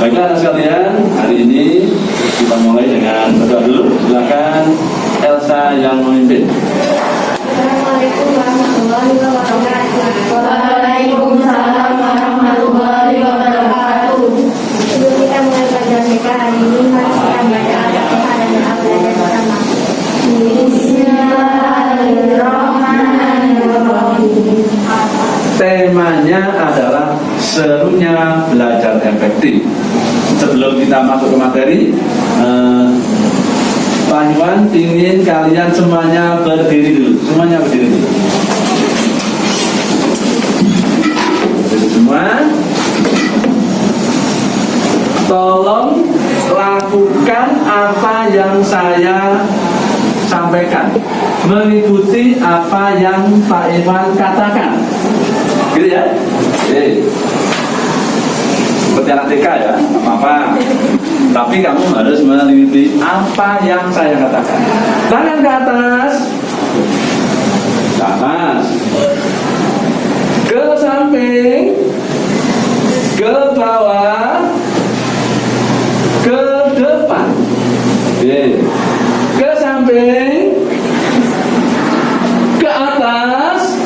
Baiklah anak sekalian, hari ini kita mulai dengan berdoa dulu. Silakan Elsa yang memimpin. Assalamualaikum warahmatullahi wabarakatuh. Waalaikumsalam warahmatullahi wabarakatuh. Sebelum kita mulai belajar BK hari ini, mari kita baca Al-Fatihah dan doa belajar bersama. Bismillahirrahmanirrahim. Temanya adalah serunya belajar efektif. Sebelum kita masuk ke materi, Pak Iwan ingin kalian semuanya berdiri dulu. Semuanya berdiri dulu. Berdiri semua. Tolong lakukan apa yang saya sampaikan, mengikuti apa yang Pak Iwan katakan. Gitu ya? Oke. Seperti anak TK ya, apa-apa. Tapi kamu harus mengikuti apa yang saya katakan. Tangan ke atas. Ke atas. Ke samping. Ke bawah. Ke depan. Oke. Ke samping. Ke atas.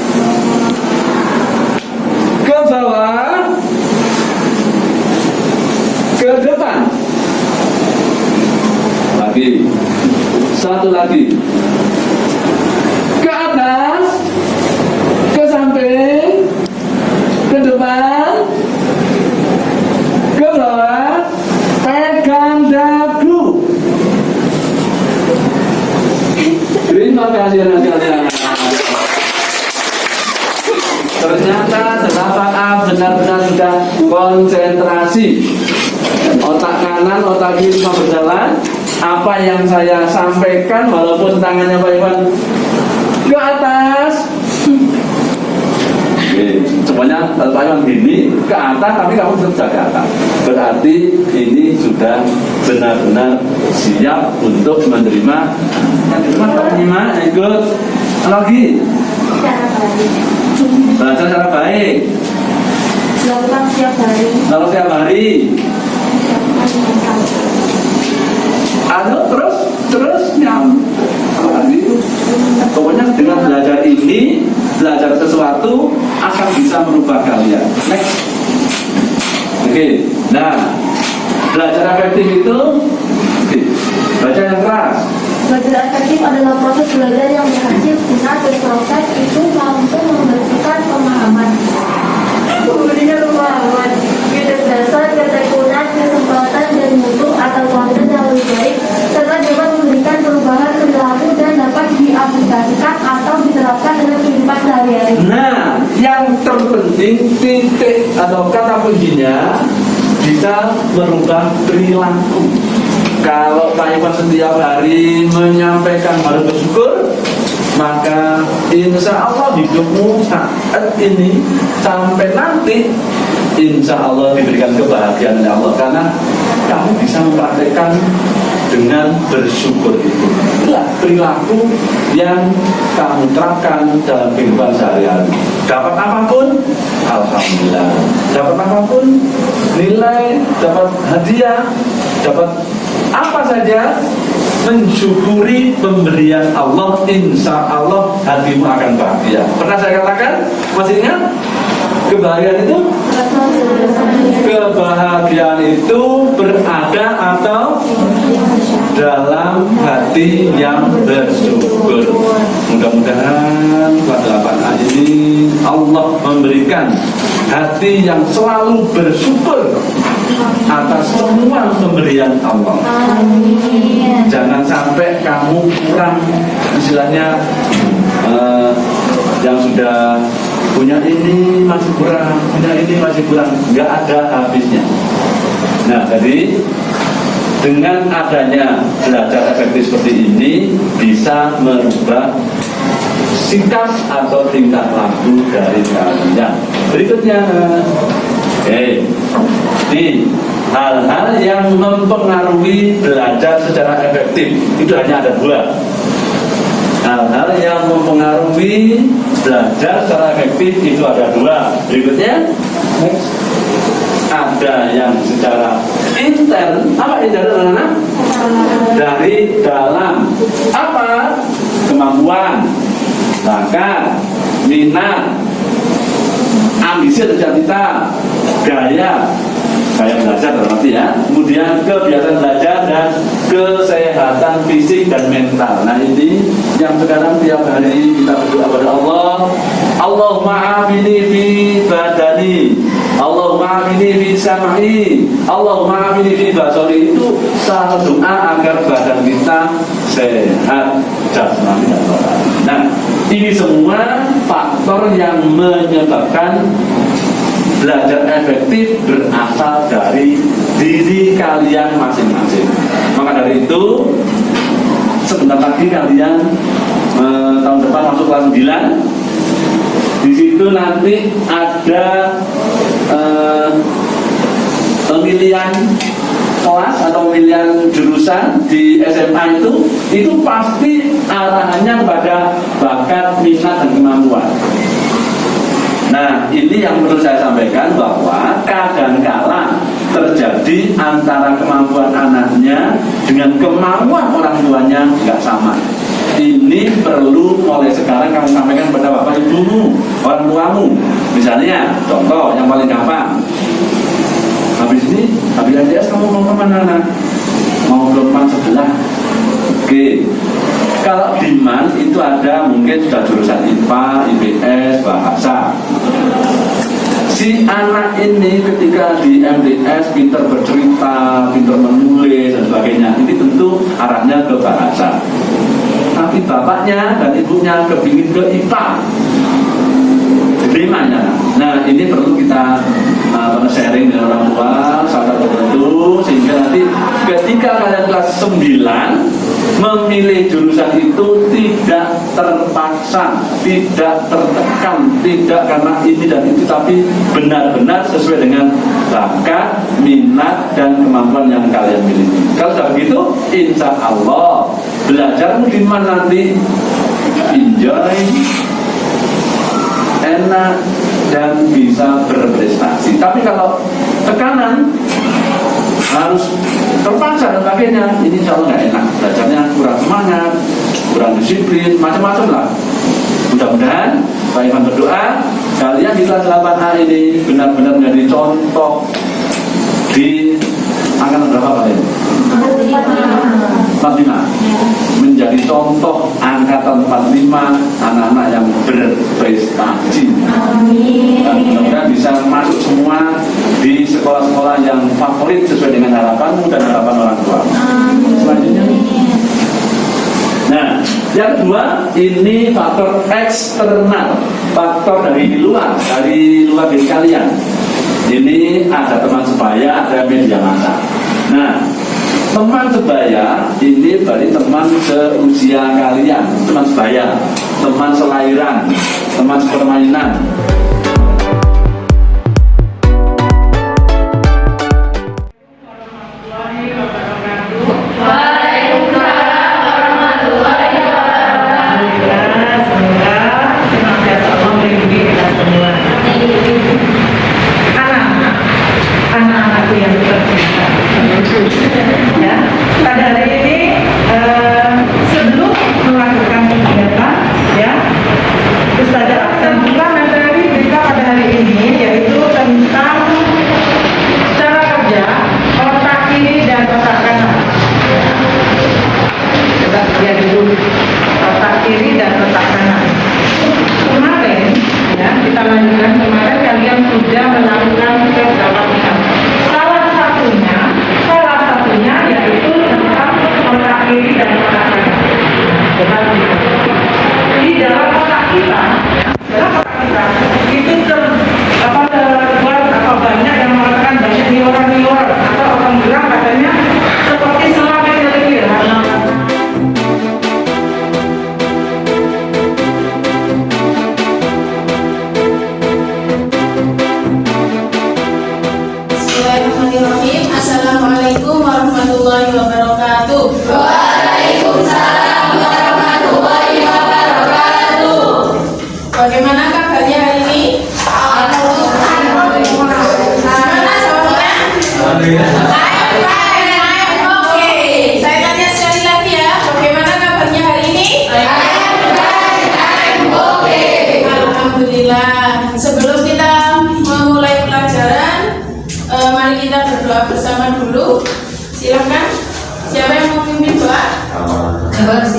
Ke bawah. Ke depan. Lagi. Satu lagi. Ke atas. Ke samping. Ke depan. Ke bawah. Pegang dagu. Terima kasih anak-anak. Ternyata 8A benar-benar sudah konsentrasi. Otak kanan, otak kiri semua berjalan. Apa yang saya sampaikan, walaupun tangannya Pak Iwan ke atas. Oke, semuanya Pak Iwan gini ke atas, tapi kamu tetap jaga atas. Berarti ini sudah benar-benar siap untuk menerima. Menerima, ikut lagi. Belajar secara baik. Lakukan setiap hari. Kalau setiap hari. Terus nyam. Pokoknya dengan belajar ini, belajar sesuatu akan bisa merubah kalian. Next. Oke. Nah, belajar efektif itu baca yang keras. Belajar efektif adalah proses belajar yang berhasil benar dan proses itu mampu membentukkan pemahaman. Kemudian pemahaman ide dasar, ketekunan, kesempatan dan mutu atau kualitas yang lebih baik serta dapat memberikan perubahan perilaku dan dapat diaplikasikan atau diterapkan dalam kehidupan sehari-hari. Nah, yang terpenting titik atau kata kuncinya bisa merubah perilaku. Kalau Pak Iwan setiap hari menyampaikan harus bersyukur, maka insya Allah hidupmu saat ini sampai nanti insya Allah diberikan kebahagiaan oleh Allah, karena kamu bisa mempraktekkan dengan bersyukur itu. Itulah perilaku yang kamu terapkan dalam kehidupan sehari-hari. Dapat apapun, alhamdulillah. Dapat apapun, nilai, dapat hadiah, dapat apa saja, mensyukuri pemberian Allah, insya Allah hatimu akan bahagia. Pernah saya katakan, masih ingat? Kebahagiaan itu berada atau dalam hati yang bersyukur. Mudah-mudahan pada 8 ini Allah memberikan hati yang selalu bersyukur atas semua pemberian Allah. Jangan sampai kamu kurang, istilahnya yang sudah punya ini masih kurang, punya ini masih kurang, nggak ada habisnya. Nah, jadi dengan adanya belajar efektif seperti ini bisa merubah sikap atau tingkah laku dari kalian. Berikutnya, di hal-hal yang mempengaruhi belajar secara efektif itu hanya ada 2. Hal-hal yang mempengaruhi belajar secara efektif itu ada 2. Berikutnya, ada yang secara intern. Apa intern, anak? Dari dalam. Apa? Kemampuan, bakat, minat, ambisi atau cita-cita, gaya belajar berarti ya. Kemudian kebiasaan belajar dan kesehatan fisik dan mental. Nah, ini yang sekarang tiap hari kita berdoa kepada Allah. Allahumma afini fi badani, Allahumma afini fi sam'i, Allahumma afini fi basari. Itu salah doa agar badan kita sehat jasmani dan rohani. Nah, ini semua faktor yang menyebabkan belajar efektif berasal dari diri kalian masing-masing. Maka dari itu, sebentar lagi kalian tahun depan masuk kelas 9. Di situ nanti ada pemilihan kelas atau pemilihan jurusan di SMA itu pasti arahannya pada bakat, minat, dan kemampuan. Nah, ini yang perlu saya sampaikan bahwa kadangkala terjadi antara kemampuan anaknya dengan kemampuan orang tuanya nggak sama. Ini perlu mulai sekarang kamu sampaikan kepada bapak ibumu, orang tuamu. Misalnya, contoh yang paling gampang. Habis MTS kamu mau kemana, nak? Mau ke depan sebelah. Oke. Kalau di MAN itu ada mungkin sudah jurusan IPA, IPS, bahasa. Si anak ini ketika di MTS pintar bercerita, pintar menulis dan sebagainya, ini tentu arahnya ke bahasa. Tapi bapaknya dan ibunya kepingin ke IPA, diterimanya. Nah, ini perlu kita sharing dengan orang tua saat tertentu, sehingga nanti ketika kalian kelas 9 memilih jurusan itu tidak terpaksa, tidak tertekan, tidak karena ini dan itu, tapi benar-benar sesuai dengan bakat, minat, dan kemampuan yang kalian miliki. Kalau sudah begitu, insya Allah belajarmu di mana nanti enjoy, enak, dan bisa berprestasi. Tapi kalau tekanan harus terpaksa dan sebagainya, ini insya Allah nggak enak. Belajarnya kurang semangat, kurang disiplin, macam-macam lah. Mudah-mudahan Pak Ivan berdoa kalian di kelas 8A ini benar-benar menjadi contoh di angkatan berapa Pak ya? 45. Menjadi contoh angkatan 45 anak-anak yang berprestasi. Dan mudah-mudahan bisa masuk semua di sekolah-sekolah yang favorit sesuai dengan harapanmu dan harapan orang tua. Selanjutnya, nah, yang kedua ini faktor eksternal, faktor dari luar diri kalian. Ini ada teman sebaya, ada media massa. Nah, teman sebaya ini berarti teman seusia kalian, teman sebaya, teman selahiran, teman sepermainan. Anak-anakku yang tercinta, ya, pada hari ini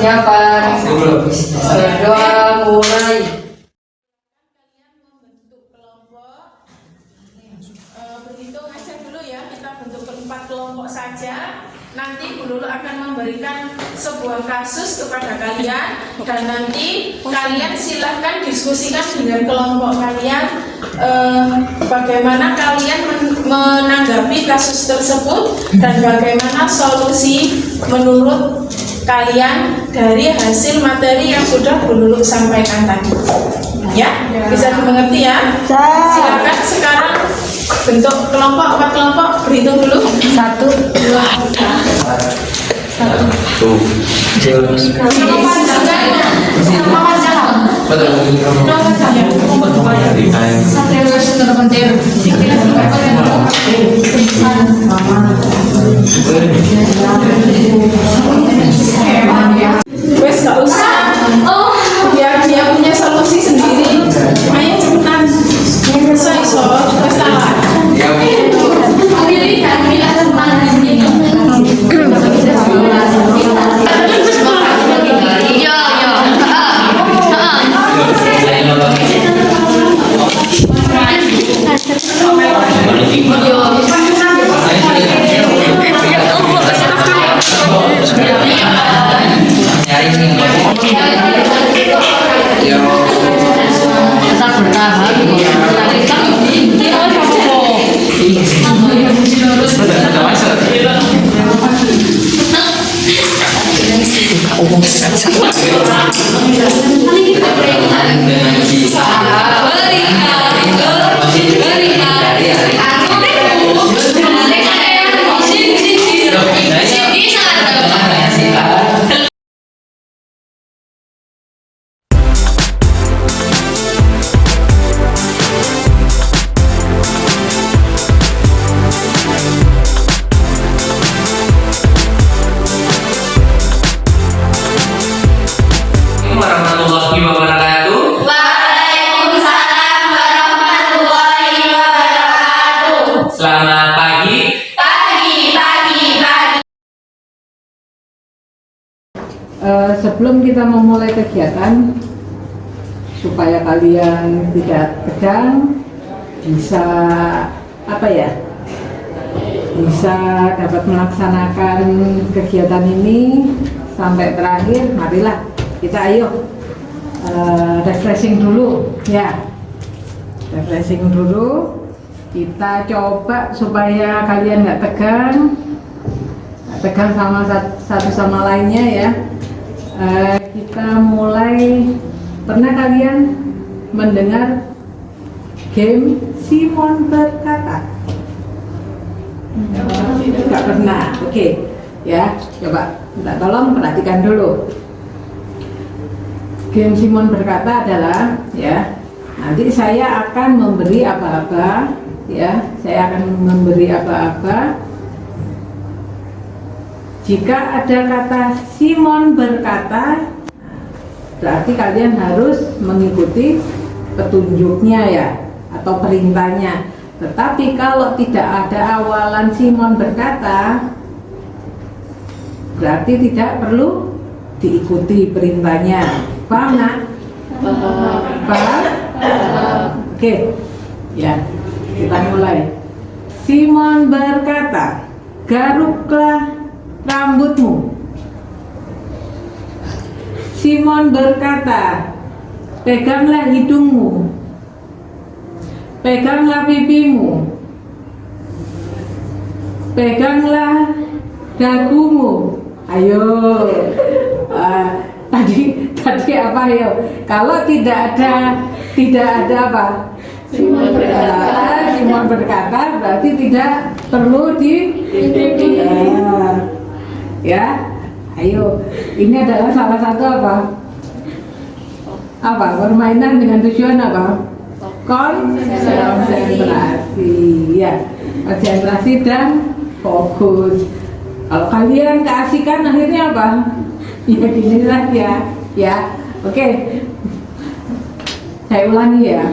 persiapan. Berdoa mulai. Berhitung aja dulu ya, kita bentuk berempat kelompok saja. Nanti Bu Lulu akan memberikan sebuah kasus kepada kalian dan nanti kalian silahkan diskusikan dengan kelompok kalian bagaimana kalian menanggapi kasus tersebut dan bagaimana solusi menurut kalian dari hasil materi yang sudah Bu Lulu sampaikan tadi. Ya, bisa dimengerti ya? Silakan sekarang bentuk kelompok, 4 kelompok, berhitung dulu. 1, 2, 3. Wes gak usah. Biar dia punya solusi sendiri. Ayo cepetan. Iso, wes salah. Tetap bertahan. Warahmatullahi wabarakatuh. Waalaikumsalam warahmatullahi wabarakatuh. Selamat pagi. Sebelum kita memulai kegiatan, supaya kalian tidak tegang, bisa bisa dapat melaksanakan kegiatan ini sampai terakhir. Marilah kita refreshing dulu ya, refreshing dulu. Kita coba supaya kalian nggak tegang sama satu sama lainnya ya. Kita mulai. Pernah kalian mendengar game Simon berkata? Tidak pernah. Oke, ya, coba minta tolong perhatikan dulu. Game Simon berkata adalah ya, nanti saya akan memberi aba-aba ya, saya akan memberi aba-aba. Jika ada kata Simon berkata, berarti kalian harus mengikuti petunjuknya ya, atau perintahnya. Tetapi kalau tidak ada awalan Simon berkata, berarti tidak perlu diikuti perintahnya. Paham nak? Paham? Oke, ya, kita mulai. Simon berkata, garuklah rambutmu. Simon berkata, peganglah hidungmu, peganglah pipimu, peganglah dagumu. Ayo, tadi apa ya? Kalau tidak ada apa? Simon berkata berarti tidak perlu ya. Ayo, ini adalah salah satu apa permainan dengan tujuan apa? Konsentrasi ya, konsentrasi dan fokus. Kalau kalian keasikan akhirnya apa? Ya ginilah ya. Oke, saya ulangi ya.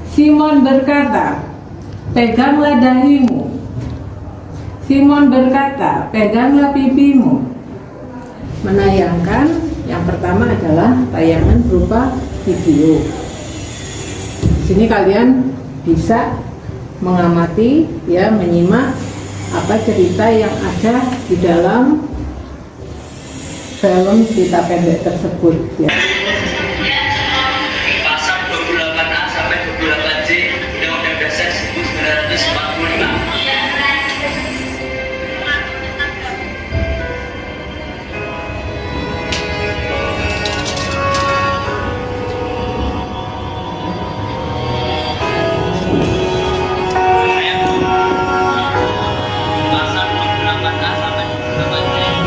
Simon berkata, peganglah dahimu. Simon berkata, peganglah pipimu. menayangkan. Yang pertama adalah tayangan berupa video. Di sini kalian bisa mengamati, ya, menyimak apa cerita yang ada di dalam film cerita pendek tersebut, ya. Pasal 28A sampai 28J Undang-Undang Dasar 1945. Pasal 28A sampai 28J.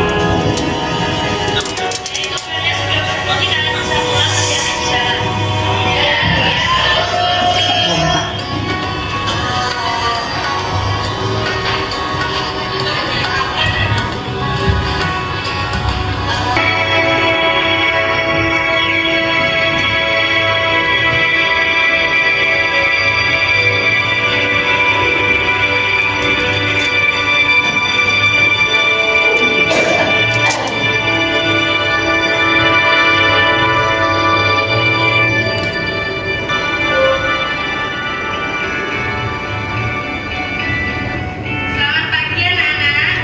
Selamat pagi anak-anak.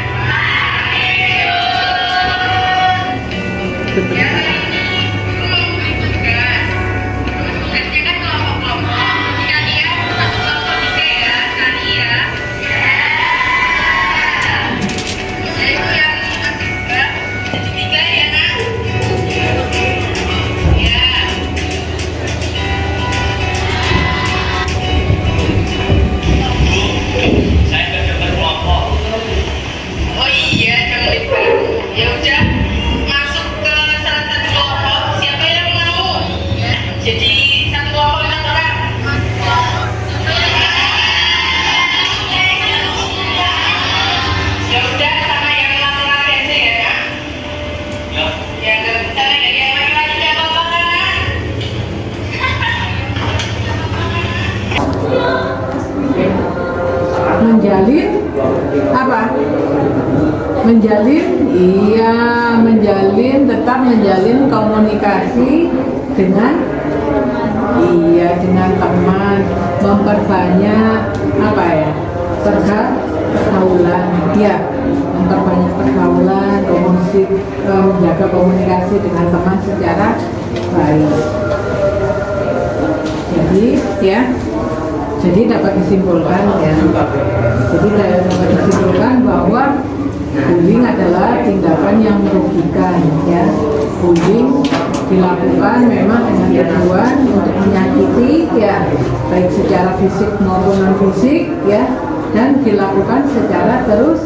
Ya, hari ini guru mau beri tugas. Tugasnya kan kelompok-kelompok. Kalian satu kelompok 3 ya, sekali ya. Jadi yang ketiga, jadi 3 ya nak. Ya. Saya kerja berkelompok. Oh iya, jangan lupa. Ya udah, masuk ke salah satu kelompok. Siapa yang mau? Jadi satu kelompok 6 orang. Ya udah, sama yang laki-laki aja ya, Kak. Ya. Ya, sama yang laki-laki nggak apa-apa kan? Menjalin apa? Menjalin, iya, menjalin, tetap menjalin komunikasi dengan, iya, dengan teman, memperbanyak apa ya, pergaulan, ya, memperbanyak pergaulan, menjaga komunikasi dengan teman secara baik. Jadi, ya, jadi dapat disimpulkan, ya, jadi dapat disimpulkan bahwa bullying adalah tindakan yang merugikan, ya. Bullying dilakukan memang dengan tujuan untuk menyakiti, ya, baik secara fisik maupun non fisik, ya, dan dilakukan secara terus.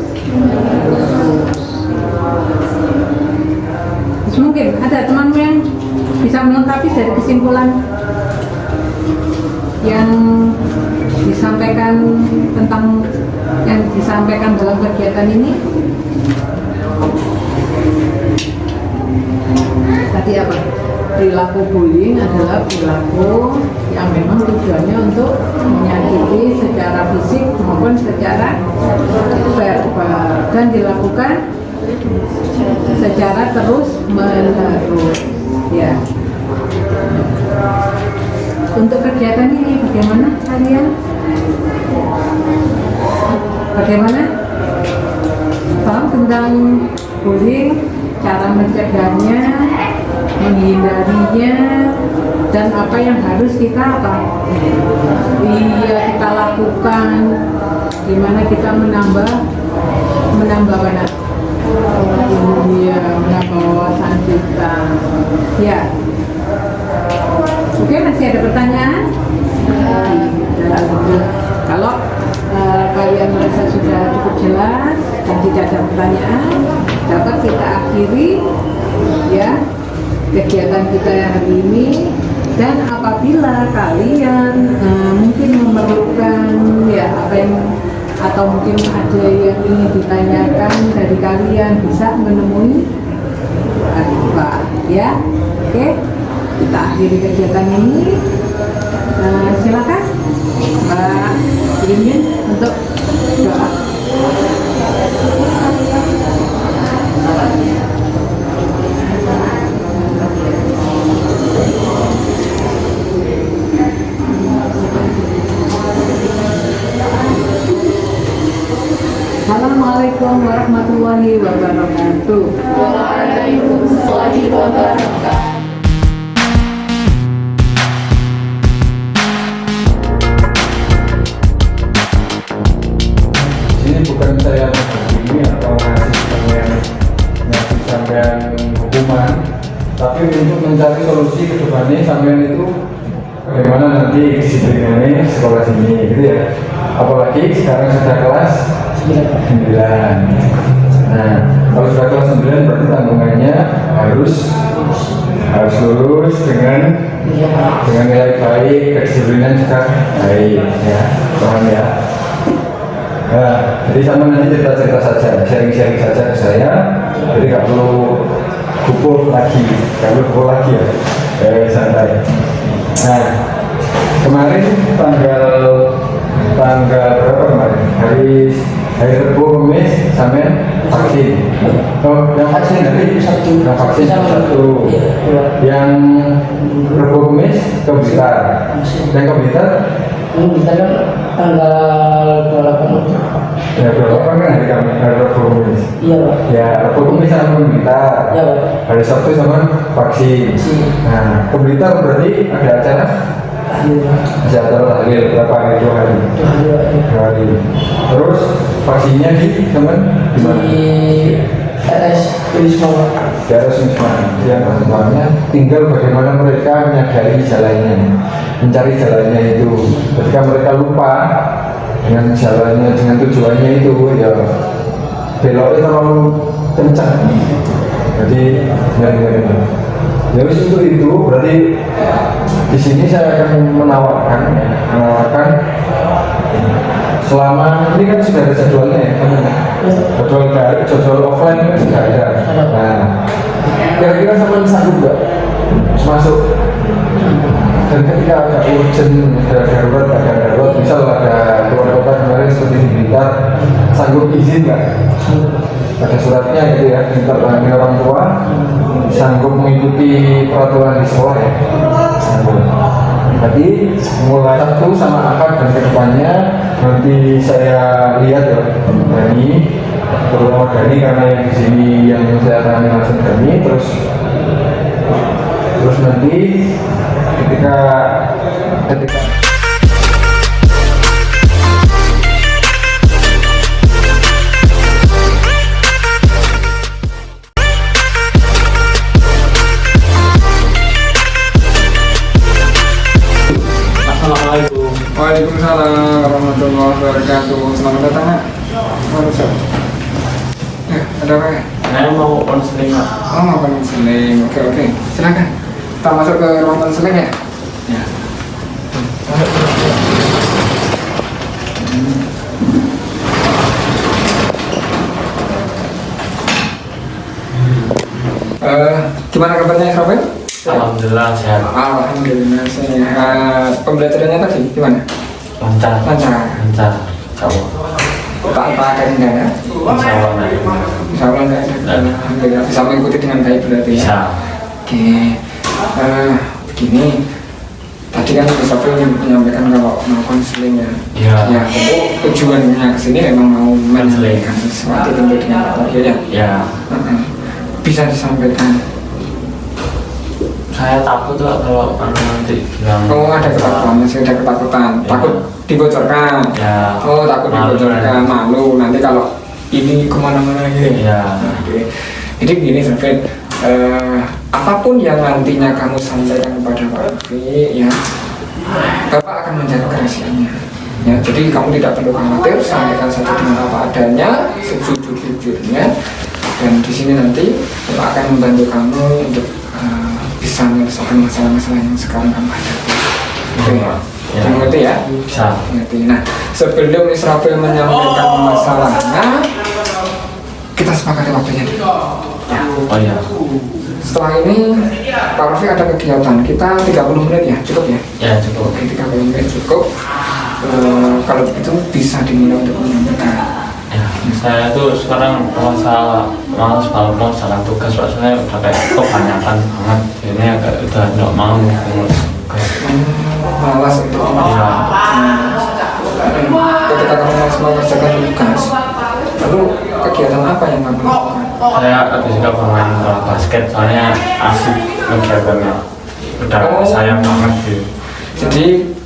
Terus mungkin ada temanmu yang bisa melengkapi dari kesimpulan yang disampaikan tentang yang disampaikan dalam kegiatan ini. Tadi apa? Perilaku bullying adalah perilaku yang memang tujuannya untuk menyakiti secara fisik maupun secara verbal dan dilakukan secara terus menerus, ya. Untuk kegiatan ini bagaimana kalian? Bagaimana? Paham tentang bullying, cara mencegahnya, menghindarinya, dan apa yang harus kita apa? Iya, kita lakukan. Gimana kita menambah mana? Iya, menambah wawasan kita. Ya. Oke, masih ada pertanyaan? Kalau kalian merasa sudah cukup jelas dan tidak ada pertanyaan, dapat kita akhiri, ya, kegiatan kita hari ini. Dan apabila kalian mungkin memerlukan, ya, apa yang atau mungkin ada yang ingin ditanyakan dari kalian, bisa menemui Arifah, ya. Oke, kita akhiri kegiatan ini. Silakan Mbak Imin untuk doa. Assalamualaikum warahmatullahi wabarakatuh. Waalaikumsalam warahmatullahi wabarakatuh. Ini bukan saya menghakimi atau ngasih sampean hukuman, tapi untuk mencari solusi ke depannya sampean itu bagaimana nanti disiplinnya sekolah sini gitu ya. Apalagi sekarang sudah kelas 9. Nah, kalau sudah kelas 9 berarti tanggungannya harus lulus dengan nilai baik, kedisiplinan juga baik ya, paham ya. Nah, jadi sama nanti cerita-cerita saja, sharing-sharing saja ke saya. Jadi nggak perlu kumpul lagi ya, santai. Nah, kemarin tanggal berapa kemarin? Hari Rabu Kamis sampai vaksin. Oh, yang vaksin dari Sabtu. Yang vaksin Sabtu. Yang Rabu Kamis ke Blitar. Yang ke Blitar tanggal 28 ya, 28 kan hari Kamis, hari Rabu Kamis. Iya Pak. Ya, Rabu Kamis sama Blitar. Iya Pak. Hari Sabtu sama vaksin. Nah, ke Blitar berarti ada acara? Ada acara tahlil berapa hari? 2 hari. 2 hari. Terus vaksinnya di teman di mana? Di RS Wisma. Di RS Wisma. Yang maksudnya tinggal bagaimana mereka menyadari jalannya, mencari jalannya itu. Ketika mereka lupa dengan jalannya, dengan tujuannya itu, ya beloknya terlalu kencang. Jadi ya wis untuk itu berarti di sini saya akan menawarkan selama ini kan sudah ada jadwalnya ya, jadwal offline kan sudah ada. Nah, kira-kira sama sanggup nggak masuk? Dan ketika ada urgent, ada darurat, misal ada keluar kota kemarin seperti di Blitar, sanggup izin nggak? Ada suratnya gitu ya, ditandatangani orang tua, sanggup mengikuti peraturan di sekolah ya. Jadi mulai Sabtu sama akad dan kedepannya nanti saya lihat ya Dani, terutama Dani karena yang di sini yang saya tanya langsung Dani, terus nanti ketika Assalamualaikum. Waalaikumsalam warahmatullahi wabarakatuh. Selamat datang Nak. Ya, ada apa ya? Saya mau konseling Pak. Oh, mau konseling. Oke. Silakan. Kita masuk ke ruang konseling ya. Ya. Gimana kabarnya Israfil? Alhamdulillah sehat. Alhamdulillah sehat. Pembelajarannya tadi gimana? Lancar. Jauh. Tak akan enggak ya? Insya Allah enggak. Insya Allah enggak ada. Alhamdulillah bisa mengikuti dengan baik berarti ya. Bisa. Oke. Begini. Tadi kan Israfil menyampaikan kalau mau konseling ya. Iya. Ya, tentu tujuannya kesini memang mau menjelaskan sesuatu tentu dengan Pak ya. Ya. Bisa disampaikan. Saya takut tuh kalau nanti bilang. Oh, ada ketakutan, masih ada ketakutan. Ya. Takut dibocorkan. Ya. Oh, takut Malu, dibocorkan, malu. Nanti kalau ini kemana-mana gitu. Ya. Oke. Jadi gini, Sofit. Apapun yang nantinya kamu sampaikan kepada Pak Raffi, ya, Bapak akan menjaga kerahasiaannya. Ya, jadi kamu tidak perlu khawatir, sampaikan saja dengan apa adanya, sejujur-jujurnya. Dan di sini nanti Bapak akan membantu kamu untuk bisa menyelesaikan masalah-masalah yang sekarang kamu hadapi. Oke, Ya. mengerti ya? Bisa. Mengerti. Nah, sebelum Israfil menyampaikan masalahnya, kita sepakati waktunya dulu. Ya. Oh ya. Setelah ini Pak Raffi ada kegiatan, kita 30 menit ya, cukup ya? Ya cukup. Oke, 30 menit cukup. Kalau begitu bisa dimulai untuk menyampaikan. Ya, saya tuh sekarang malas jalan tugas, soalnya udah kayak kebanyakan banget. Ini agak udah nggak mau ngurus tugas. Malas untuk Ya. ketika kamu malas mengerjakan tugas, Lalu kegiatan apa yang kamu lakukan? Saya lebih suka bermain bola basket soalnya asik kegiatannya. Udah sayang banget gitu. Jadi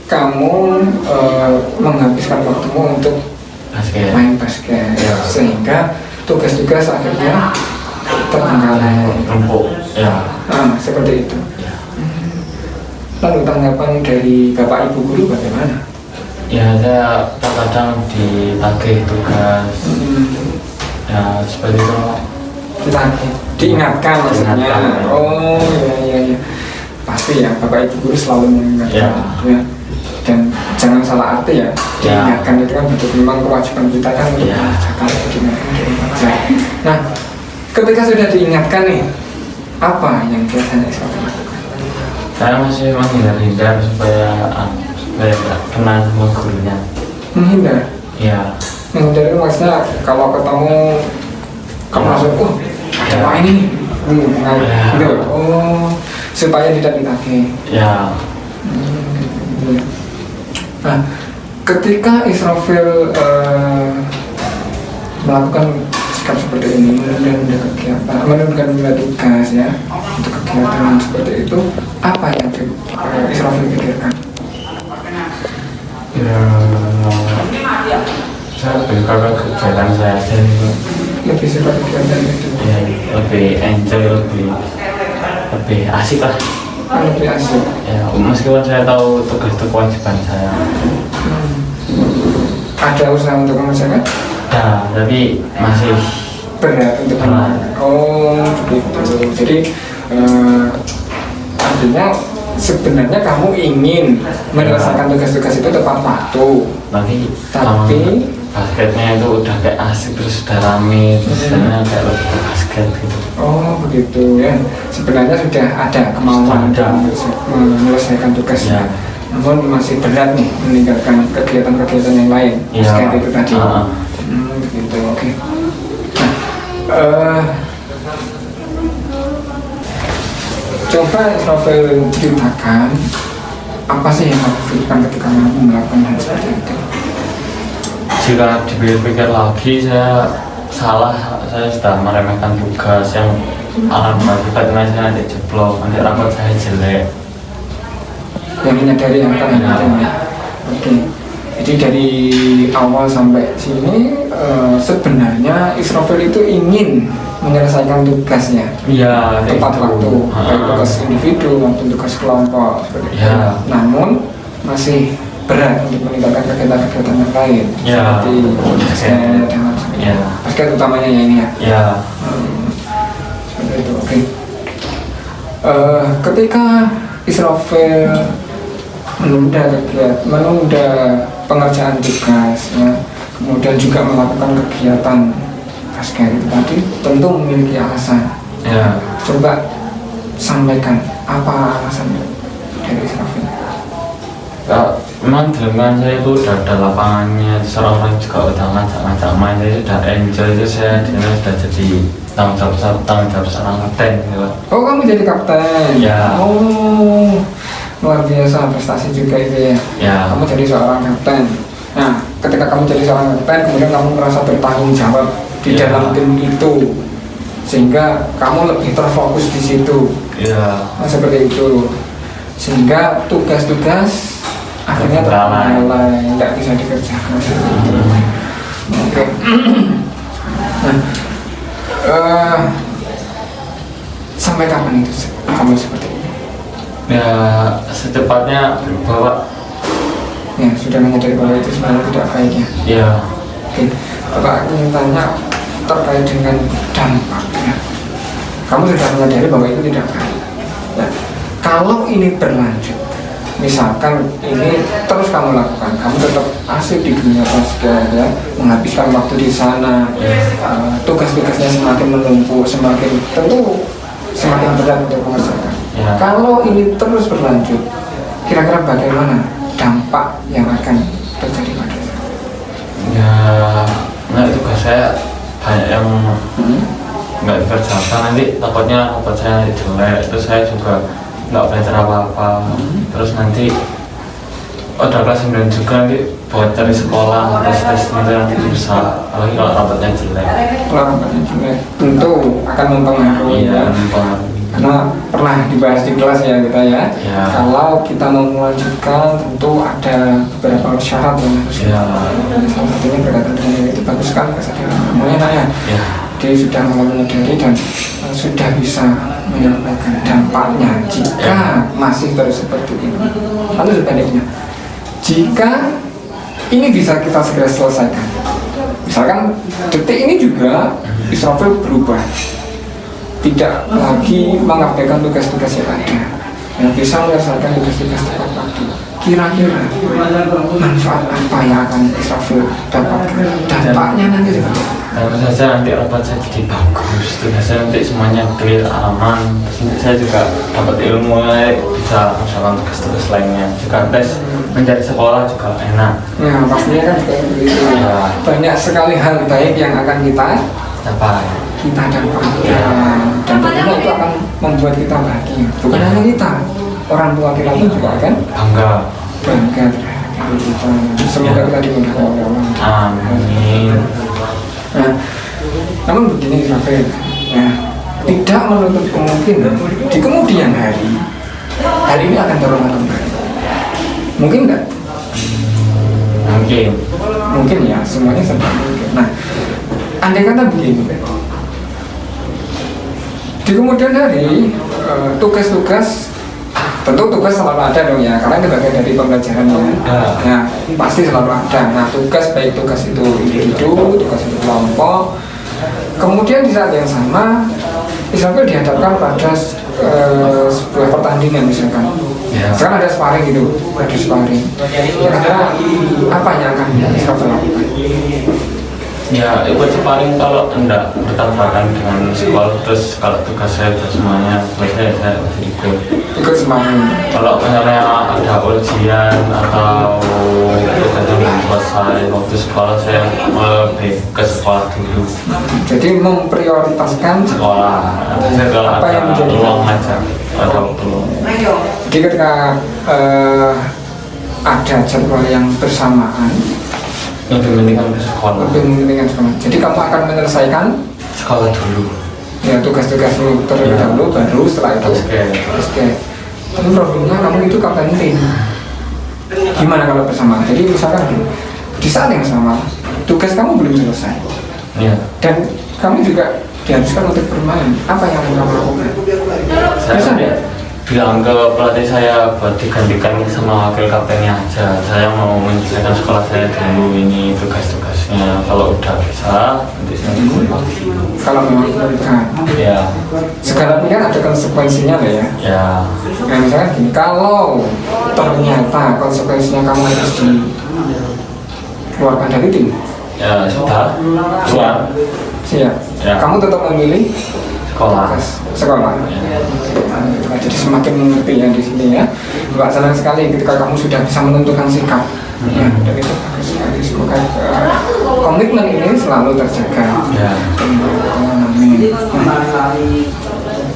kamu menghabiskan waktumu untuk Basket. main basket, Ya. sehingga tugas-tugas akhirnya tertanggalai. Empuk. Ya. Seperti itu. Lalu tanggapan dari Bapak Ibu guru bagaimana? Ya saya terkadang ditagih tugas. Ya seperti itu. Kita diingatkan maksudnya. Diingatkan. Oh iya. Pasti ya, Bapak Ibu guru selalu mengingatkan. Ya. Ya. Dan jangan salah arti ya. Ya. Diingatkan itu kan betul memang kewajiban kita kan untuk Ya. mengerjakan, diingatkan dari belajar. Nah, ketika sudah diingatkan nih, apa yang biasanya Israfil lakukan? Saya masih menghindar supaya nggak kena sama gurunya. Menghindar. Ya. Menghindar itu maksudnya kalau ketemu kamu langsung, ada apa ini nih? Ya. Gitu. Oh, supaya tidak ditagih. Ya. Gitu. Nah, ketika Israfil melakukan sikap seperti ini, menunda kegiatan, menunda tugas ya, untuk kegiatan seperti itu, apa yang Israfil pikirkan? Ya. Saya lebih suka ke kegiatan saya aja gitu. Lebih suka kegiatan itu, Ya, lebih enjoy, lebih asik lah. lebih asik. Ya, meskipun saya tahu tugas itu kewajiban saya. Ada usaha untuk mengerjakan? Ya, tapi masih Berat untuk Berat. mengerjakan. Oh, begitu. Jadi artinya sebenarnya kamu ingin menyelesaikan tugas-tugas itu tepat waktu, tapi tapi basketnya itu udah kayak asik terus udah rame terus saya kayak lebih ke basket gitu. oh begitu ya. Sebenarnya sudah ada kemauan Sudah ada. untuk menyelesaikan tugasnya, Ya. namun masih berat nih meninggalkan kegiatan-kegiatan yang lain. Ya. Seperti itu tadi. Begitu. Oke. Nah, coba Israfil ceritakan apa sih yang kamu pikirkan ketika kamu melakukan hal seperti itu? Jika dipikir-pikir lagi saya salah, saya sudah meremehkan tugas yang akibatnya saya nanti jeblok, nanti rapot saya jelek. Yang menyadari yang akan ya. Oke. Jadi dari awal sampai sini sebenarnya Israfil itu ingin menyelesaikan tugasnya Iya, kayak tepat gitu. waktu, baik tugas individu maupun tugas kelompok. Seperti itu. Ya. Namun masih berat untuk meninggalkan kegiatan-kegiatan yang lain Ya. seperti basket dan Ya. basket utamanya ya ini ya. Ya. Seperti itu. Oke. Ketika Israfil menunda pengerjaan tugas ya, kemudian juga melakukan kegiatan basket itu tadi tentu memiliki alasan. Ya. Coba sampaikan apa alasannya dari Israfil. Ya, memang di lingkungan saya itu udah ada lapangannya, terus orang-orang juga udah ngajak-ngajak main, jadi udah enjoy, itu saya di sini sudah jadi tanggung jawab seorang kapten gitu. Oh, kamu jadi kapten? Ya. Oh, luar biasa prestasi juga itu ya. Ya. Kamu jadi seorang kapten. Nah, ketika kamu jadi seorang kapten, kemudian kamu merasa bertanggung jawab di Ya. dalam tim itu, sehingga kamu lebih terfokus di situ. Ya. Nah, seperti itu, sehingga tugas-tugas akhirnya terlalai, tidak bisa dikerjakan. Oke. Nah, sampai kapan itu kamu seperti ini? Ya, secepatnya bawa. Ya, sudah menyadari bahwa itu sebenarnya tidak baik ya. Ya. Oke, Bapak ingin tanya terkait dengan dampaknya. Kamu sudah menyadari bahwa itu tidak baik. Nah, kalau ini berlanjut, misalkan ini terus kamu lakukan, kamu tetap asik di dunia basket ya, menghabiskan waktu di sana, tugas-tugasnya semakin menumpuk, tentu semakin berat untuk mengerjakan. Ya. Kalau ini terus berlanjut, kira-kira bagaimana dampak yang akan terjadi pada saya? Ya, nggak tugas saya banyak yang nggak dikerjakan, nanti takutnya rapot saya jelek, terus saya juga nggak belajar apa-apa, terus nanti udah kelas 9 juga nanti buat cari sekolah tes itu nanti bisa, apalagi kalau rapotnya jelek. Kalau rapatnya jelek tentu akan mempengaruhi Iya, ya. mempengaruhi. Karena pernah dibahas di kelas ya kita ya. Ya. Kalau kita mau melanjutkan tentu ada beberapa syarat yang harus Ya. salah satunya berkaitan dengan itu bagus sekali kesadaran kamu ya Nak ya. Ya. Dia sudah mulai menyadari dan sudah bisa menyampaikan dampaknya jika masih terus seperti ini. Lalu sebaliknya, jika ini bisa kita segera selesaikan, misalkan detik ini juga Israfil berubah, tidak lagi mengabaikan tugas-tugas yang ada, yang bisa menyelesaikan tugas-tugas tepat waktu. Kira-kira manfaat apa yang akan Israfil dapatkan? Dampaknya nanti seperti apa? Tentu saja nanti rapat saya jadi bagus, tugasnya nanti semuanya clear, aman. Terus nanti saya juga dapat ilmu, bisa melaksanakan tugas-tugas lainnya. Juga tes mencari sekolah juga enak. Ya pastinya kan kayak begitu. Ya. Banyak sekali hal baik yang akan kita Dapat. dapatkan, dan tentunya itu akan membuat kita bahagia. Bukan hanya kita, orang tua kita pun juga akan Bangga. bangga terhadap kita. Semoga kita dimudahkan oleh Allah. Amin. Nah, namun begini Israfil, ya, tidak menutup kemungkinan di kemudian hari ini akan terulang kembali. Mungkin enggak? Mungkin. Mungkin ya, semuanya serba mungkin. Nah, andai kata begini, di kemudian hari tugas-tugas, tentu tugas selalu ada dong ya, karena itu bagian dari pembelajarannya. Nah, pasti selalu ada. Nah, tugas baik tugas itu individu, tugas itu kelompok. Kemudian di saat yang sama, Israfil dihadapkan pada sebuah pertandingan misalkan. Ya. Sekarang ada sparring gitu, ada sparring. Kira-kira apa yang akan Israfil lakukan? Ya, ikut sparring kalau enggak bertabrakan dengan sekolah, terus kalau tugas saya sudah semuanya selesai, saya masih ikut. Ikut sparring. Kalau misalnya ada ujian atau tugasnya belum selesai waktu sekolah, saya lebih ke sekolah dulu. Jadi memprioritaskan Sekolah, saya kalau apa yang ada menjadi peluang aja, ada peluang. Jadi ketika ada jadwal yang bersamaan, Lebih mendingan ke sekolah. lebih mementingkan sekolah. Jadi kamu akan menyelesaikan Sekolah dulu. ya tugas-tugasmu terlebih Ya. dahulu, baru setelah itu Oke. Oke. Tapi problemnya kamu itu kapten tim. Gimana kalau bersamaan? Jadi misalkan gini, di saat yang sama tugas kamu belum selesai Iya. dan kamu juga diharuskan untuk bermain. Apa yang akan kamu lakukan? Saya Bisa nggak? bilang ke pelatih saya buat digantikan sama wakil kaptennya aja. Saya mau menyelesaikan sekolah saya dulu, ini tugas-tugasnya. Kalau udah bisa, nanti saya ikut. Kalau memang diberikan, Ya, segala pilihan ada konsekuensinya lah ya. ya, Nah misalkan gini, kalau ternyata konsekuensinya kamu harus dikeluarkan dari tim, ya sudah. Keluar siap. Ya. Kamu tetap memilih sekolah. sekolah. Ya. Nah, jadi semakin mengerti ya di sini ya. Mbak senang sekali ketika kamu sudah bisa menentukan sikap. Ya, dan itu bagus sekali. Semoga komitmen ini selalu terjaga. Ya. Amin.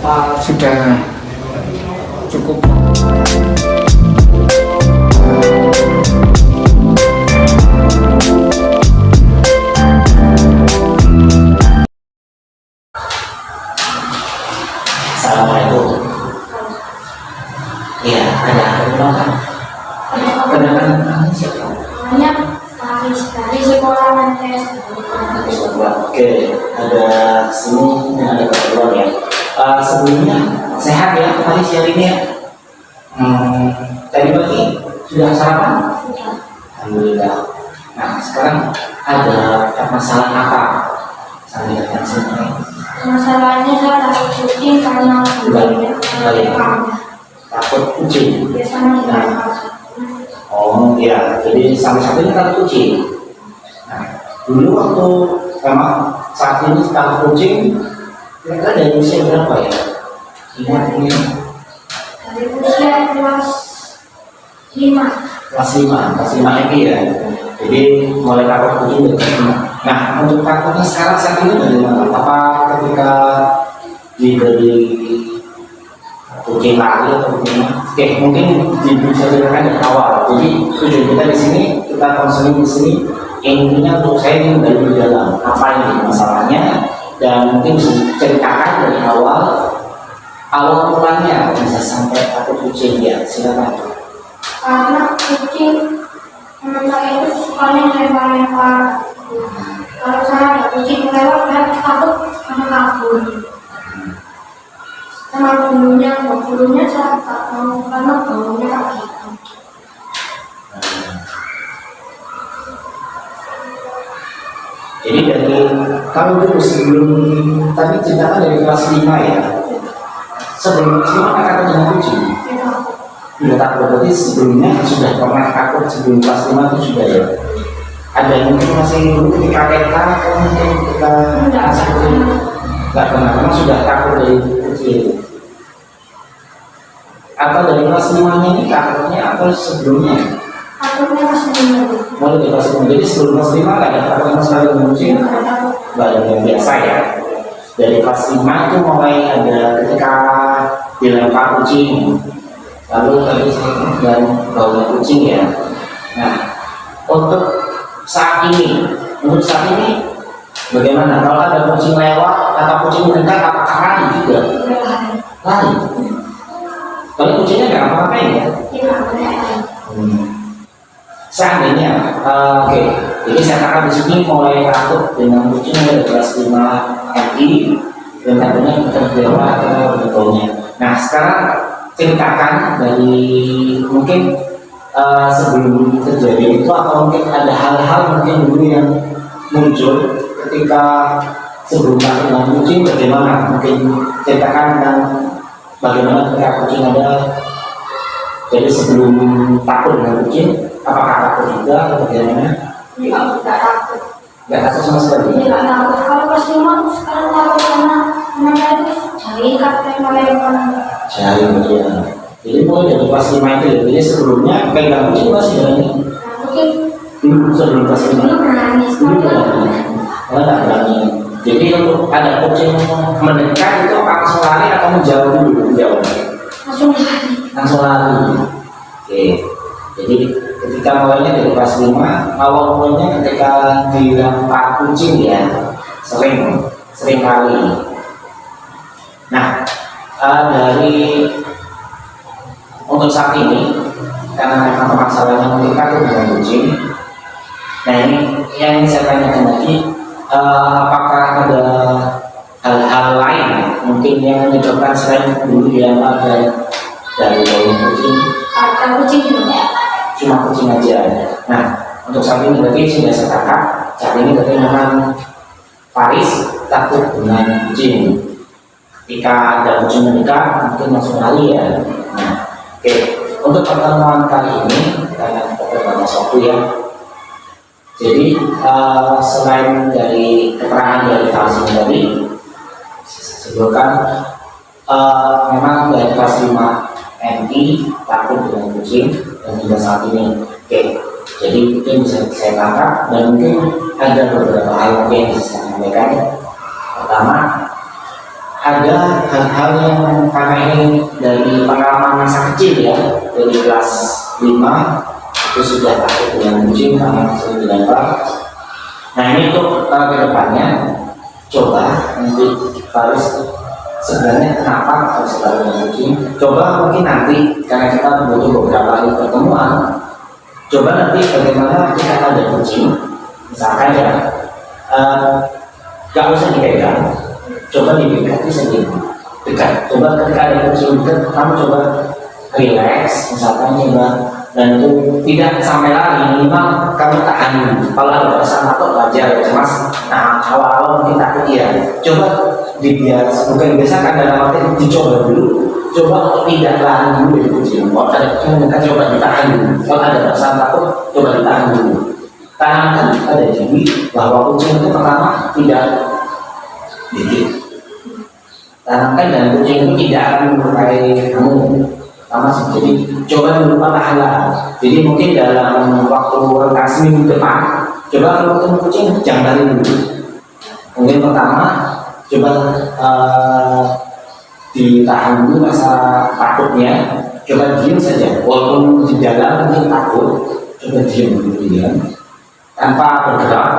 Nah, sudah cukup. Assalamualaikum. Iya, ada apa? Kenalan siapa? Banyak dari sekolah nanti. Oke, ada sini dan ada keperluan ya. Sebelumnya sehat ya Faris hari ini ya. Tadi pagi sudah sarapan? Alhamdulillah. Nah sekarang ada masalah apa? Saya lihatkan sini. Masalahnya saya takut kucing karena Takut kucing. biasanya tidak Oh iya, jadi salah satunya takut kucing. Nah, dulu waktu memang saat ini takut kucing, kira-kira dari usia berapa ya? Ingat ini dari usia kelas 5. kelas 5 lagi ya. Jadi mulai takut kucing dari kelas 5. Nah, untuk takutnya sekarang saat ini bagaimana? Apa ketika diberi kucing lari atau gimana. Oke, mungkin bisa dijelaskan dari awal. Jadi tujuan kita di sini, kita konseling di sini, intinya untuk saya ini dari dalam apa ini masalahnya, dan mungkin bisa ceritakan dari awal mulanya bisa sampai takut kucing ya. Silakan. Karena kucing teman saya itu sukanya lempar-lempar. Kalau saya ada kucing lewat, saya takut karena kabur. Sama bulunya saya tak mau karena baunya kayak gitu. Jadi dari kalau dulu sebelum tadi ceritakan dari kelas 5 ya, sebelum kelas 5 kan takut dengan kucing. Sudah takut, berarti sebelumnya sudah pernah takut sebelum kelas 5 itu sudah ya. Ada yang mungkin masih dulu ketika TK atau mungkin ketika masih kucing nggak pernah, memang sudah takut dari kucing. Atau dari kelas 5 nya ini takutnya atau sebelumnya? Takutnya masih dulu. Mulai dari kelas 5, jadi sebelum kelas 5 nggak ada takut sama sekali dengan kucing? Nggak ada, yang biasa ya. Dari kelas 5 itu mulai ada ketika dilempar kucing, lalu tadi dan baunya kucing ya. Nah, untuk saat ini bagaimana? Kalau ada kucing lewat atau kucing mendekat, apakah lari juga? Lari. Kalau kucingnya nggak apa-apain ya? Seandainya, oke, jadi saya katakan di sini mulai takut dengan kucing dari kelas 5 MI dan tentunya kita berdewa atau betulnya. Nah sekarang ceritakan dari mungkin sebelum terjadi itu atau mungkin ada hal-hal mungkin dulu yang muncul ketika sebelum takut dengan kucing, bagaimana? Mungkin ceritakan tentang bagaimana ketika kucing ada. Jadi sebelum takut dengan kucing, apakah takut juga atau bagaimana? Tidak takut. Nggak takut sama sekali. Tidak takut. Kalau pas rumah sekarang takut karena saya itu jari kakek melempar. Jari ya. Jadi mulai dari kelas 5 itu ya. Jadi sebelumnya pegang kucing masih berani. Kucing Dulu sebelum kelas 5. dulu berani. Dulu berani. Kalau nggak berani. Jadi untuk ada kucing mendekat itu langsung lari atau menjauh dulu? Menjauh. Langsung lari. Langsung lari. Oke. Jadi ketika mulainya dari kelas 5, awal mulanya ketika dilempar kucing ya, sering kali. Nah, dari untuk saat ini karena memang masalahnya mungkin takut dengan kucing. Nah ini yang saya tanyakan lagi, apakah ada hal-hal lain mungkin yang menyebabkan selain dulu dilempar dari bau kucing? Kata kucing juga. Cuma kucing aja. Nah, untuk saat ini berarti sudah sepakat. Saat ini berarti memang Faris takut dengan kucing. Ketika ada kucing mendekat, mungkin langsung lari ya. Nah, oke. Untuk pertemuan kali ini, karena kita terbatas waktu ya. Jadi selain dari keterangan dari Faris ini tadi, saya sebutkan memang dari kelas 5 MI takut dengan kucing dan juga saat ini. Oke, jadi mungkin bisa saya tangkap dan mungkin ada beberapa hal yang bisa saya sampaikan. Pertama, ada hal-hal yang karena ini dari pengalaman masa kecil ya, dari kelas 5 itu sudah takut dengan kucing karena sering dilempar. Nah ini untuk kedepannya coba nanti Faris sebenarnya kenapa harus selalu dengan kucing? Coba mungkin nanti karena kita butuh beberapa kali pertemuan, coba nanti bagaimana kita ada kucing, misalkan ya, gak usah dipegang, coba didekati sendiri, dekat. Coba ketika ada kucing dekat, kamu coba relax, misalkan coba dan itu tidak sampai lari, minimal kamu tahan dulu. Kalau ada perasaan takut wajar ya cemas. Nah awal-awal mungkin takut ya, coba dibias, bukan biasakan dalam arti dicoba dulu, coba untuk tidak lari dulu dari kucing. Kalau ada kucing mereka coba ditahan dulu. Kalau ada perasaan takut, coba ditahan dulu. Tanamkan pada diri bahwa kucing itu pertama tidak gigit. Tanamkan dan kucing itu tidak akan melukai kamu. Jadi coba dulu pahala. Jadi mungkin dalam waktu rentang seminggu depan, coba kalau ketemu kucing jangan lari dulu. Mungkin pertama coba ditahan dulu rasa takutnya, coba diam saja, walaupun di dalam mungkin takut, coba diam dulu diam, tanpa bergerak,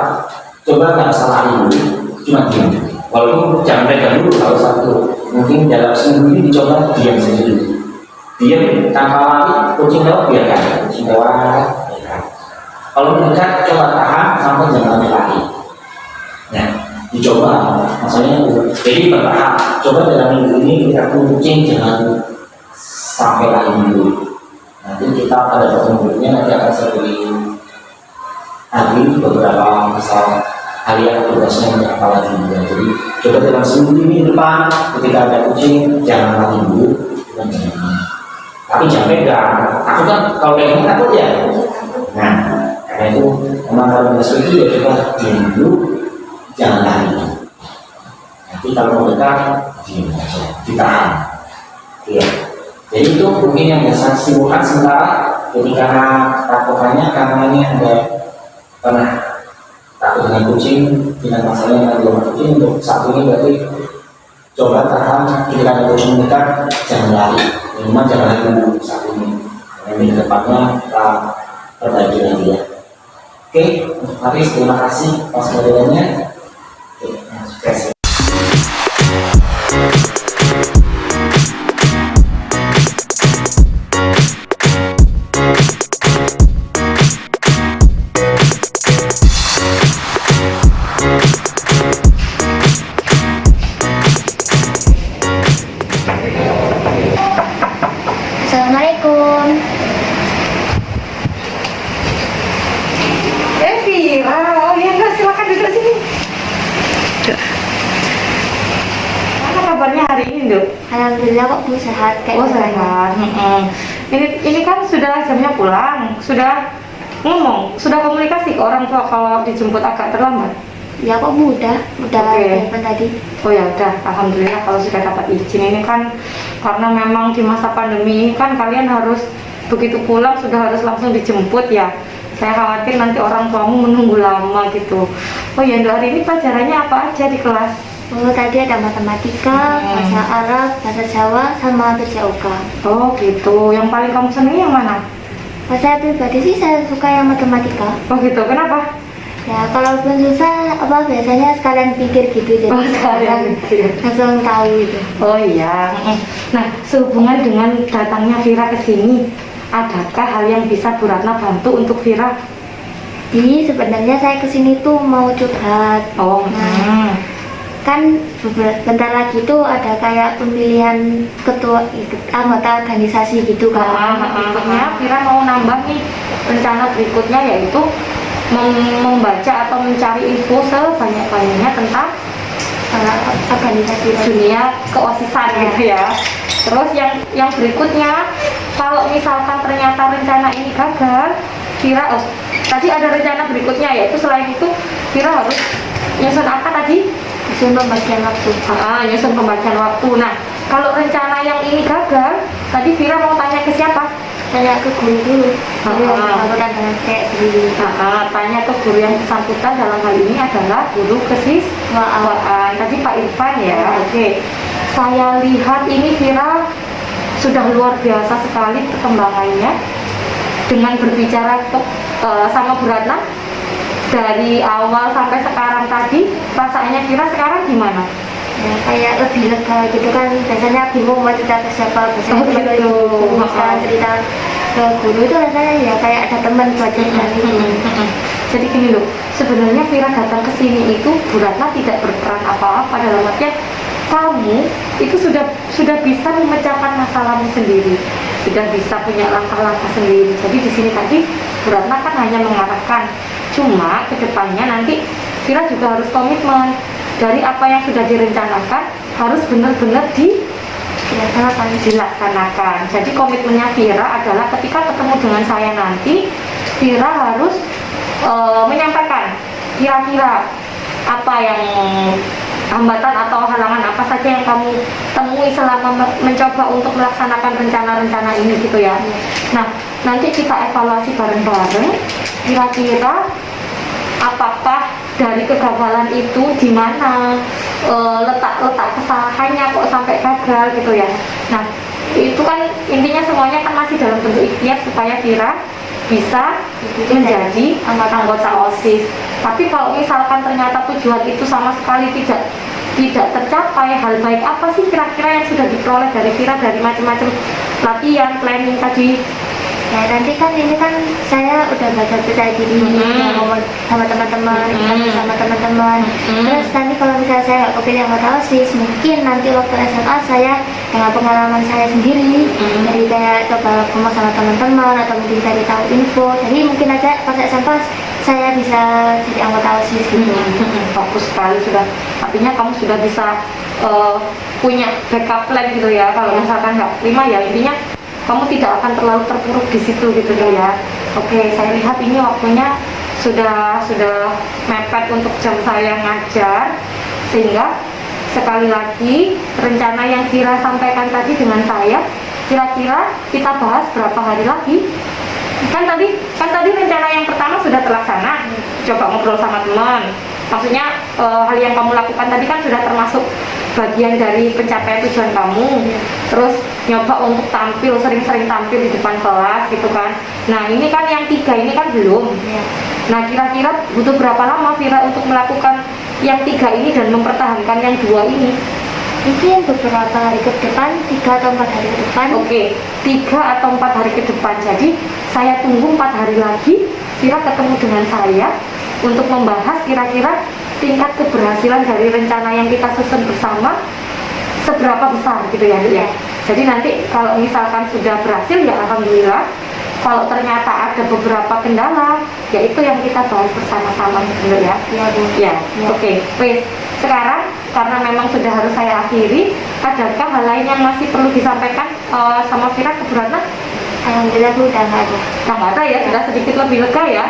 coba nggak usah lari dulu, cuma diam, walaupun jangan pegang dulu kalau satu, mungkin dalam seminggu ini dicoba diam saja dulu, diam tanpa lari, kucing lewat biarkan, kucing lewat biarkan, kalau mendekat coba tahan sampai jangan lari, nah dicoba, maksudnya jadi bertahap. Coba dalam minggu ini kita kucing jangan sampai lari dulu. Nanti kita pada berikutnya nanti akan saya beri nanti beberapa misal harian tugasnya untuk apa lagi juga. Jadi coba dalam seminggu ini depan ketika ada kucing jangan lari dulu, dan jangan. Tapi jangan pegang. Aku kan kalau pegang takut ya. Nah karena itu memang kalau masuk itu ya coba diam dulu. Jangan lari. Nanti kalau mau dekat, diam saja, ditahan. Iya. Jadi itu mungkin yang bisa simpulkan sementara ketika takutannya karena ini ada pernah takut dengan kucing, tidak masalah dengan dua kucing. Untuk satu ini berarti coba tahan ketika ada kucing dekat, jangan lari. Minimal jangan lari dulu satu ini. Karena di depannya kita perbaiki lagi ya. Oke, untuk Faris terima kasih atas modelannya. Sukses. Assalamualaikum. Vira, oh iya enggak, silakan duduk sini. Apa kabarnya hari ini, Dok? Alhamdulillah kok Bu sehat kayak Oh, biasanya. sehat. Ini kan sudah jamnya pulang, sudah ngomong, sudah komunikasi ke orang tua kalau dijemput agak terlambat. Ya kok Bu udah Oke. telepon tadi. Oh ya udah, alhamdulillah kalau sudah dapat izin. Ini kan karena memang di masa pandemi ini kan kalian harus begitu pulang sudah harus langsung dijemput ya. Saya khawatir nanti orang tuamu menunggu lama gitu. Oh ya, hari ini pelajarannya apa aja di kelas? Oh tadi ada matematika, bahasa Arab, bahasa Jawa, sama PJOK. Oh gitu. Yang paling kamu senangi yang mana? Saya pribadi sih saya suka yang matematika. Oh gitu. Kenapa? Ya kalaupun susah apa biasanya sekalian pikir gitu jadi Oh, sekalian pikir. langsung tahu gitu. Oh iya. Nah, sehubungan dengan datangnya Vira ke sini, adakah hal yang bisa Bu Ratna bantu untuk Vira? Jadi sebenarnya saya kesini tuh mau curhat. Oh, Kan bentar lagi tuh ada kayak pemilihan ketua anggota organisasi gitu kan. Berikutnya Vira mau nambah nih rencana berikutnya yaitu membaca atau mencari info sebanyak-banyaknya tentang organisasi dunia keosisan gitu ya. Terus yang berikutnya, kalau misalkan ternyata rencana ini gagal, Vira tadi ada rencana berikutnya yaitu selain itu Vira harus nyusun apa tadi? nyusun pembagian waktu. Nyusun pembagian waktu. Nah, kalau rencana yang ini gagal, tadi Vira mau tanya ke siapa? Tanya ke guru dulu. Guru yang bersangkutan dengan kayak dulu. Tanya ke guru yang bersangkutan dalam hal ini adalah guru kesiswaan. Tadi Pak Irfan ya. Oke. Saya lihat ini Vira sudah luar biasa sekali perkembangannya dengan berbicara sama Bu Ratna dari awal sampai sekarang tadi. Perasaannya Vira sekarang gimana? Ya kayak lebih lega gitu kan, biasanya bingung mau cerita ke siapa, biasanya sekarang cerita ke guru itu rasanya ya kayak ada teman buat cerita. Jadi gini loh, sebenarnya Vira datang ke sini itu Bu Ratna tidak berperan apa-apa, dalam artian kamu itu sudah bisa memecahkan masalahmu sendiri, sudah bisa punya langkah-langkah sendiri. Jadi di sini tadi Bu Ratna kan hanya mengarahkan, cuma kedepannya nanti Vira juga harus komitmen dari apa yang sudah direncanakan harus benar-benar dilaksanakan. Jadi komitmennya Vira adalah ketika ketemu dengan saya nanti, Vira harus menyampaikan kira-kira apa yang hambatan atau halangan apa saja yang kamu temui selama mencoba untuk melaksanakan rencana-rencana ini gitu ya. Nah, nanti kita evaluasi bareng-bareng kira-kira apakah dari kegagalan itu di mana letak kesalahannya kok sampai gagal gitu ya. Nah itu kan intinya semuanya kan masih dalam bentuk ikhtiar supaya Vira bisa menjadi anggota OSIS. Tapi kalau misalkan ternyata tujuan itu sama sekali tidak tercapai, hal baik apa sih kira-kira yang sudah diperoleh dari Vira dari macam-macam latihan, planning tadi? Ya nanti kan ini kan saya udah belajar percaya diri, ya, ngomong sama teman-teman, sama teman-teman. Terus nanti kalau misalnya saya nggak kepilih anggota OSIS, mungkin nanti waktu SMA saya dengan pengalaman saya sendiri, jadi kayak coba ngomong sama teman-teman atau mungkin cari tahu info. Jadi mungkin aja pas SMP saya bisa jadi anggota OSIS gitu. Fokus sekali sudah. Artinya kamu sudah bisa punya backup plan gitu ya. Kalau misalkan nggak terima ya intinya kamu tidak akan terlalu terpuruk di situ gitu ya. Oke, saya lihat ini waktunya sudah mepet untuk jam saya ngajar, sehingga sekali lagi rencana yang Vira sampaikan tadi dengan saya, kira-kira kita bahas berapa hari lagi? Kan tadi rencana yang pertama sudah terlaksana, coba ngobrol sama teman. Maksudnya hal yang kamu lakukan tadi kan sudah termasuk bagian dari pencapaian tujuan kamu. Terus nyoba untuk tampil, sering-sering tampil di depan kelas gitu kan. Nah ini kan yang 3 ini kan belum. Nah kira-kira butuh berapa lama Vira untuk melakukan yang 3 ini dan mempertahankan yang 2 ini? Mungkin beberapa hari ke depan, 3 atau 4 hari ke depan. Oke, 3 atau 4 hari ke depan. Jadi saya tunggu 4 hari lagi Vira ketemu dengan saya untuk membahas kira-kira tingkat keberhasilan dari rencana yang kita susun bersama seberapa besar gitu ya. Jadi nanti kalau misalkan sudah berhasil ya alhamdulillah. Kalau ternyata ada beberapa kendala, ya itu yang kita bahas bersama-sama gitu ya. Iya Bu. Ya. Oke. Wes. Sekarang karena memang sudah harus saya akhiri, adakah hal lain yang masih perlu disampaikan sama Vira keberatan? Alhamdulillah Bu udah nggak ada. Nggak ada ya, sudah sedikit lebih lega ya.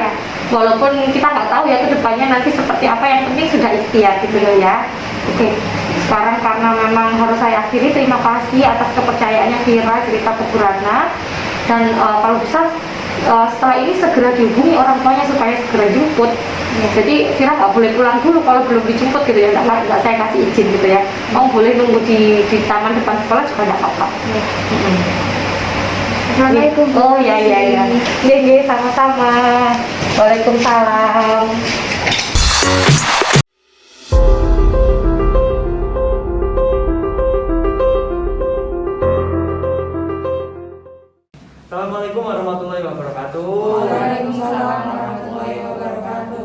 Walaupun kita nggak tahu ya kedepannya nanti seperti apa, yang penting sudah ikhtiar gitu ya. Oke. Sekarang karena memang harus saya akhiri, terima kasih atas kepercayaannya Vira cerita ke Bu Ratna. Dan kalau bisa setelah ini segera dihubungi orang tuanya supaya segera jemput. Jadi Vira nggak boleh pulang dulu kalau belum dijemput gitu ya, nggak saya kasih izin gitu ya. Mau boleh nunggu di taman depan sekolah juga nggak apa-apa. Assalamualaikum Bu. Oh ya. Nggih, sama-sama. Waalaikumsalam. Assalamualaikum warahmatullahi wabarakatuh. Waalaikumsalam warahmatullahi wabarakatuh.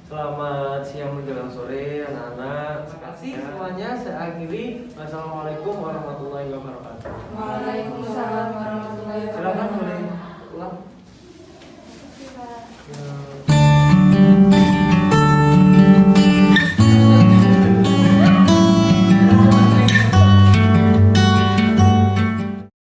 Selamat siang menjelang sore anak-anak. Terima kasih semuanya. Saya akhiri. Wassalamualaikum warahmatullahi wabarakatuh. Waalaikumsalam warahmatullahi wabarakatuh. Silakan boleh pulang.